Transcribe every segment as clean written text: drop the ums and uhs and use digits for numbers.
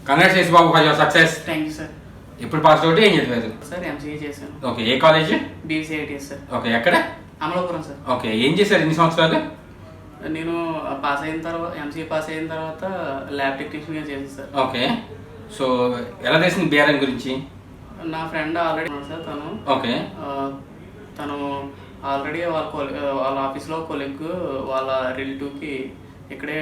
Congratulations Babu for your success. Thank you sir. ఇప్పుడు pass out ఏం చదివారు? Sir MCA చేశాను. ఓకే, ఏ college? బీసీఐటీఎస్ sir. Okay, ఎక్కడ? Amalapuram sir. Okay, ఏం చేశారు ఎన్ని సంవత్సరాలు? నేను పాస్ అయిన తర్వాత ఎంసీఏ పాస్ అయిన తర్వాత ల్యాబ్ టెక్నీషియన్గా చేశాను సార్. ఓకే, సో ఎలా తెలిసింది బీఆర్ఎన్ గురించి? నా ఫ్రెండ్ ఆల్రెడీ ఉన్నాడు సార్. ఓకే, తను ఆల్రెడీ వాళ్ళ ఆఫీస్లో కొలీగ్ వాళ్ళ రిలేటివ్కి ఇక్కడే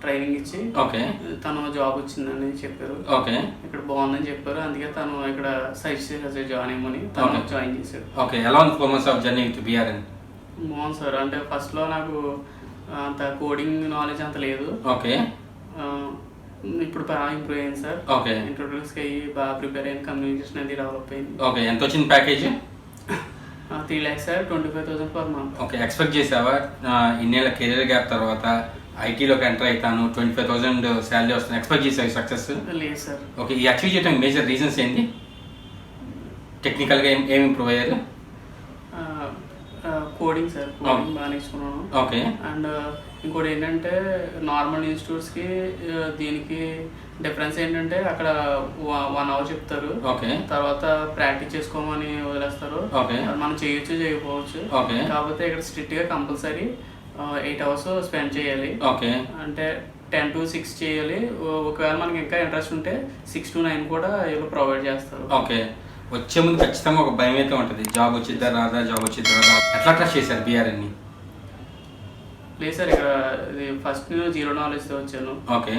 ట్రైనింగ్ ఇచ్చి ఓకే తను జాబ్ వచ్చిందని చెప్పారు. ఓకే, ఇక్కడ బాగుందని చెప్పారు. అందుకే తను ఇక్కడ సజెస్ట్ చేశారు జాయిన్ అయ్యమని. తను జాయిన్ చేశాడు. ఓకే, ఎలా ఉంది 4 months of journey with BRN? బాగుంది సార్. అంటే ఫస్ట్లో నాకు అంత కోడింగ్ నాలెడ్జ్ అంత లేదు. ఓకే, ఇప్పుడు బాగా ఇంప్రూవ్ అయింది సార్. ఓకే, ఇంట్రొడ్యూస్కి అయ్యి బాగా ప్రిపేర్ అయ్యింది. కమ్యూనికేషన్ అది డెవలప్ అయింది. ఓకే, ఎంత వచ్చింది package? 3 lakhs sir, 25,000 per month. Okay, expect చేసావా ఇన్నేళ్ళ కెరీర్ గ్యాప్ తర్వాత ఐటీలోకి ఎంటర్ అవుతాను 25,000 శాలరీ వస్తుంది ఎక్స్పెక్ట్ చేసావు సక్సెస్? లేదు సార్. ఓకే, ఈ అచీవ్ చేయడానికి మేజర్ రీజన్స్ ఏంటి? టెక్నికల్గా ఏం ఇంప్రూవ్ అయ్యారు? కోడింగ్ సార్, కోడింగ్ బాగా నేర్చుకున్నాను. ఓకే, అండ్ ఇంకోటి ఏంటంటే నార్మల్ ఇన్స్టిట్యూట్స్కి దీనికి డిఫరెన్స్ ఏంటంటే అక్కడ 1 hour చెప్తారు. ఓకే, తర్వాత ప్రాక్టీస్ చేసుకోమని వదిలేస్తారు. ఓకే, మనం చేయొచ్చు చేయకపోవచ్చు. ఓకే, కాకపోతే ఇక్కడ స్ట్రిక్ట్గా కంపల్సరీ 8 hours స్పెండ్ చేయాలి. ఓకే, అంటే 10 to 6 చేయాలి. ఒకవేళ మనకి ఇంకా ఇంట్రెస్ట్ ఉంటే 6 to 9 కూడా వీళ్ళు ప్రొవైడ్ చేస్తారు. ఓకే, వచ్చే ముందు ఖచ్చితంగా ఒక భయం అయితే ఉంటుంది, జాబ్ వచ్చిద్దా రాదా, జాబ్ వచ్చిద్దా రాదా. ఎట్లా ట్రస్ట్ చేశారు బీఆర్ఎన్ని? లేదు సార్, ఇక్కడ ఫస్ట్ నేను 0 knowledgeతో వచ్చాను. ఓకే,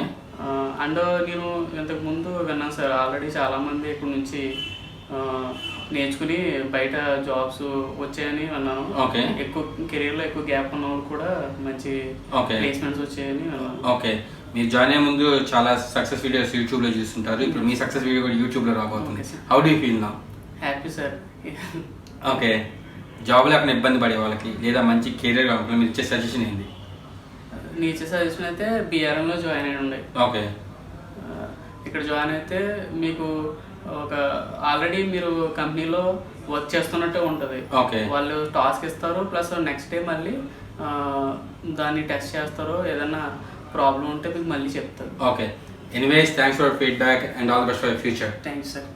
అండ్ నేను ఇంతకు ముందు విన్నాను సార్, ఆల్రెడీ చాలామంది ఇక్కడ నుంచి నేర్చుకుని బయట జాబ్స్ వచ్చాయని విన్నాను. ఓకే, ఎక్కువ కెరీర్లో ఎక్కువ గ్యాప్ ఉన్న వాళ్ళు కూడా మంచి ప్లేస్మెంట్స్ వచ్చాయని విన్నాను. ఓకే, మీరు జాయిన్ అయ్యే ముందు చాలా సక్సెస్ వీడియోస్ యూట్యూబ్లో చూస్తుంటారు, ఇప్పుడు మీ సక్సెస్ వీడియో కూడా యూట్యూబ్లో రాబోతుంది. How do you feel now? Happy sir. Okay, job లేకుండా ఇబ్బంది పడే వాళ్ళకి లేదా మంచి కెరీర్ కావాలి మీరు ఇచ్చే సజెషన్ ఏంటి? నేను ఇచ్చే సజెషన్ అయితే బీఆర్ఎంలో జాయిన్ అయ్యి ఉండే. ఓకే, ఇక్కడ జాయిన్ అయితే మీకు ఒక ఆల్రెడీ మీరు కంపెనీలో వర్క్ చేస్తున్నట్టే ఉంటుంది. ఓకే, వాళ్ళు టాస్క్ ఇస్తారు, ప్లస్ నెక్స్ట్ డే మళ్ళీ దాన్ని టెస్ట్ చేస్తారు. ఏదైనా ప్రాబ్లం ఉంటే మీకు మళ్ళీ చెప్తారు. Okay, anyways thanks for feedback and all the best for future. Thanks sir.